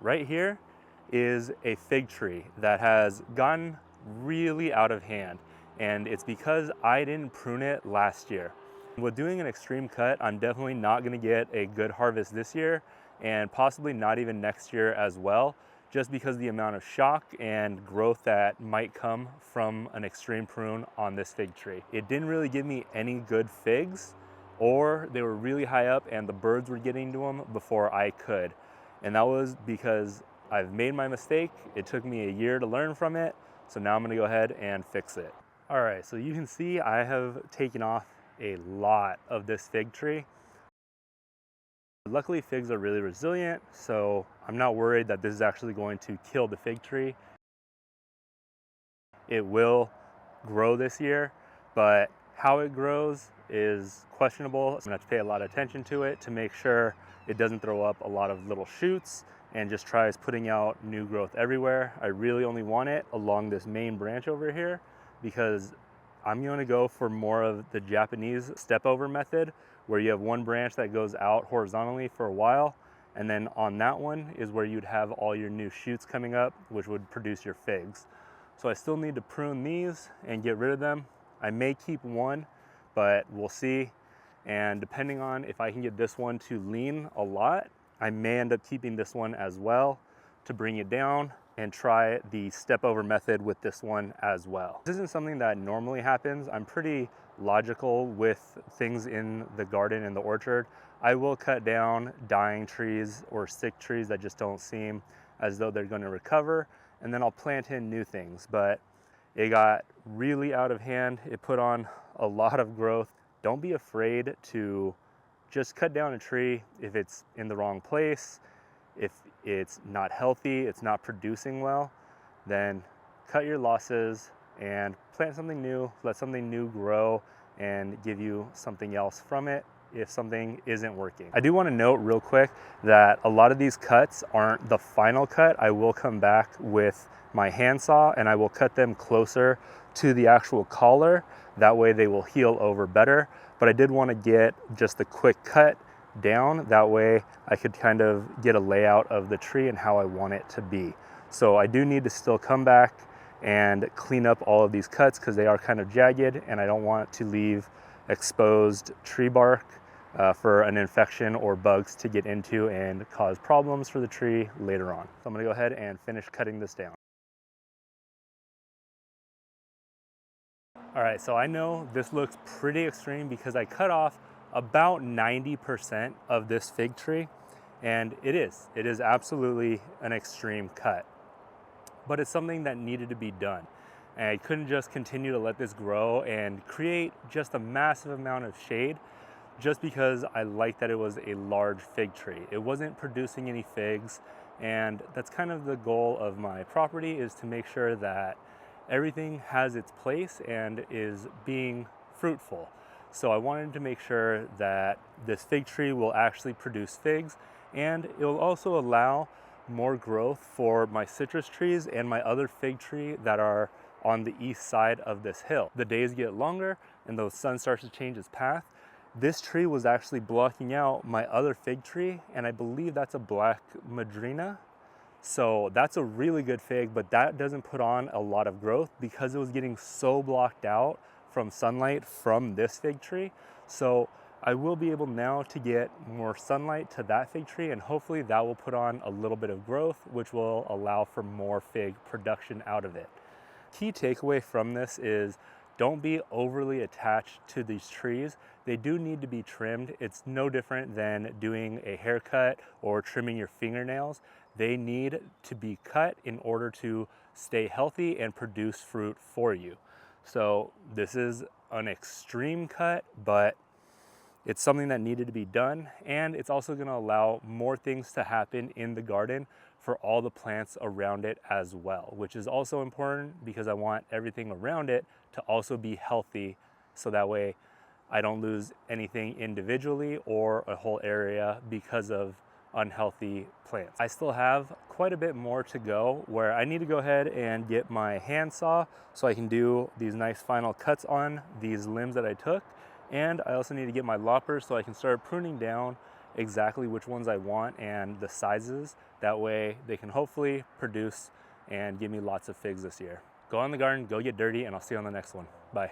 right here is a fig tree that has gotten really out of hand, and it's because I didn't prune it last year. With doing an extreme cut, I'm definitely not going to get a good harvest this year, and possibly not even next year as well, just because the amount of shock and growth that might come from an extreme prune on this fig tree. It didn't really give me any good figs, or they were really high up and the birds were getting to them before I could. And that was because I've made my mistake. It took me a year to learn from it, so now I'm gonna go ahead and fix it. All right, so you can see I have taken off a lot of this fig tree. Luckily, figs are really resilient, so I'm not worried that this is actually going to kill the fig tree. It will grow this year, but how it grows is questionable. So I'm gonna have to pay a lot of attention to it to make sure it doesn't throw up a lot of little shoots and just tries putting out new growth everywhere. I really only want it along this main branch over here because I'm gonna go for more of the Japanese step over method, where you have one branch that goes out horizontally for a while, and then on that one is where you'd have all your new shoots coming up, which would produce your figs. So I still need to prune these and get rid of them. I may keep one, but we'll see. And depending on if I can get this one to lean a lot, I may end up keeping this one as well to bring it down and try the step over method with this one as well. This isn't something that normally happens. I'm pretty logical with things in the garden and the orchard. I will cut down dying trees or sick trees that just don't seem as though they're going to recover, and then I'll plant in new things. But it got really out of hand. It put on a lot of growth. Don't be afraid to just cut down a tree if it's in the wrong place. If it's not healthy, it's not producing well, then cut your losses and plant something new, let something new grow and give you something else from it if something isn't working. I do want to note real quick that a lot of these cuts aren't the final cut. I will come back with my handsaw and I will cut them closer to the actual collar. That way they will heal over better. But I did want to get just a quick cut down. That way I could kind of get a layout of the tree and how I want it to be. So I do need to still come back and clean up all of these cuts because they are kind of jagged, and I don't want to leave exposed tree bark for an infection or bugs to get into and cause problems for the tree later on. So I'm going to go ahead and finish cutting this down. All right, so I know this looks pretty extreme because I cut off about 90% of this fig tree, and it is absolutely an extreme cut, but it's something that needed to be done. And I couldn't just continue to let this grow and create just a massive amount of shade just because I liked that it was a large fig tree. It wasn't producing any figs, and that's kind of the goal of my property, is to make sure that everything has its place and is being fruitful. So I wanted to make sure that this fig tree will actually produce figs, and it will also allow more growth for my citrus trees and my other fig tree that are on the east side of this hill. The days get longer and the sun starts to change its path. This tree was actually blocking out my other fig tree, and I believe that's a black madrina. So that's a really good fig, but that doesn't put on a lot of growth because it was getting so blocked out from sunlight from this fig tree. So I will be able now to get more sunlight to that fig tree, and hopefully that will put on a little bit of growth, which will allow for more fig production out of it. Key takeaway from this is don't be overly attached to these trees. They do need to be trimmed. It's no different than doing a haircut or trimming your fingernails. They need to be cut in order to stay healthy and produce fruit for you. So this is an extreme cut, but it's something that needed to be done, and it's also going to allow more things to happen in the garden for all the plants around it as well, which is also important because I want everything around it to also be healthy, so that way I don't lose anything individually or a whole area because of unhealthy plants. I still have quite a bit more to go where I need to go ahead and get my handsaw so I can do these nice final cuts on these limbs that I took, and I also need to get my loppers so I can start pruning down exactly which ones I want and the sizes. That way they can hopefully produce and give me lots of figs this year. Go in the garden, go get dirty, and I'll see you on the next one. Bye.